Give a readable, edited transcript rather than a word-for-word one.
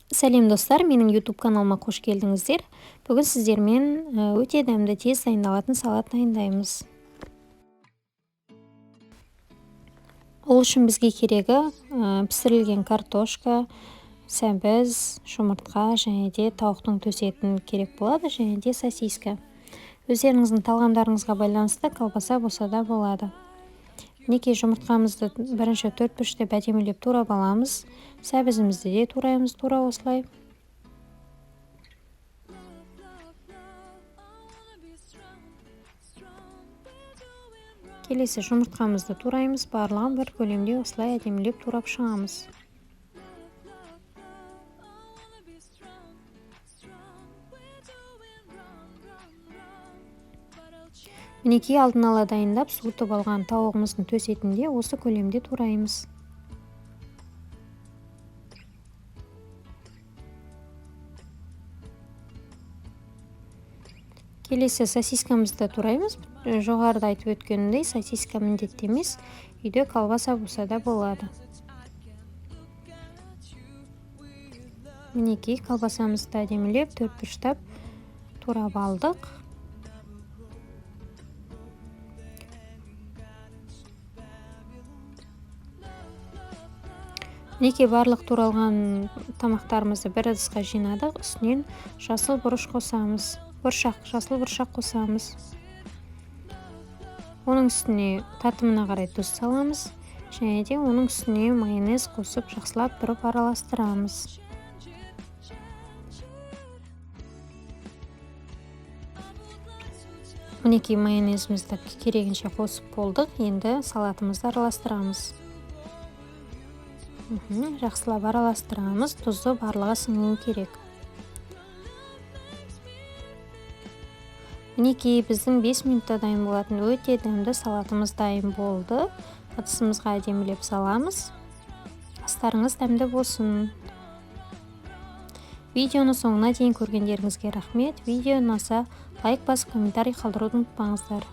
Сәлем достар, менің YouTube каналыма қош келдіңіздер. Бүгін сіздермен өте дәмді тез дайындалатын салат дайындаймыз. Ол үшін бізге керегі пісірілген картошка, сәбіз, жұмыртқа және де тауықтың төс етін керек болады, және де сосиска. Өздеріңіздің талғамдарыңызға байланысты колбаса болса да болады. Мінекей жұмыртқамызды бірінші 4 бұрыштап әдемілеп турап аламыз. Сәбізімізді де тураймыз тура осылай. Келесі жұмыртқамызды тураймыз. Барлығын бір көлемде осылай әдемілеп турап шығамыз. Мінекей алдын ала дайындап суытып алған тауығымыздың төс етінде осы көлемде тураймыз. Келесі сосискамызды тураймыз. Жоғарыда айтып өткенімдей, сосиска міндетті емес, үйде колбаса болса да болады. Мінекей колбасамызды әдемілеп 4 бұрыштап турап алдық. Мінекей барлық туралған тамақтарымызды бір ыдысқа жинадық. Үстінен жасыл бұрыш қосамыз. Жасыл бұршақ қосамыз. Оның үстіне татымына қарай тұз саламыз. Және де оның үстіне майонез қосып жақсылап тұрып араластырамыз. Мінекей майонезімізді керегінше қосып болдық. Енді салатымызды араластырамыз. Жақсылап араластырамыз. Тұзды барлығы сіңуі керек. Мінекей біздің 5 минутта дайын болатын өте дәмді салатымыз дайын болды. Ыдысымызға әдемілеп саламыз. Астарыңыз дәмді болсын. Видеоны соңына дейін көргендеріңізге рахмет. Видео ұнаса лайк басып комментарий қалдыруды ұмытпаңыздар.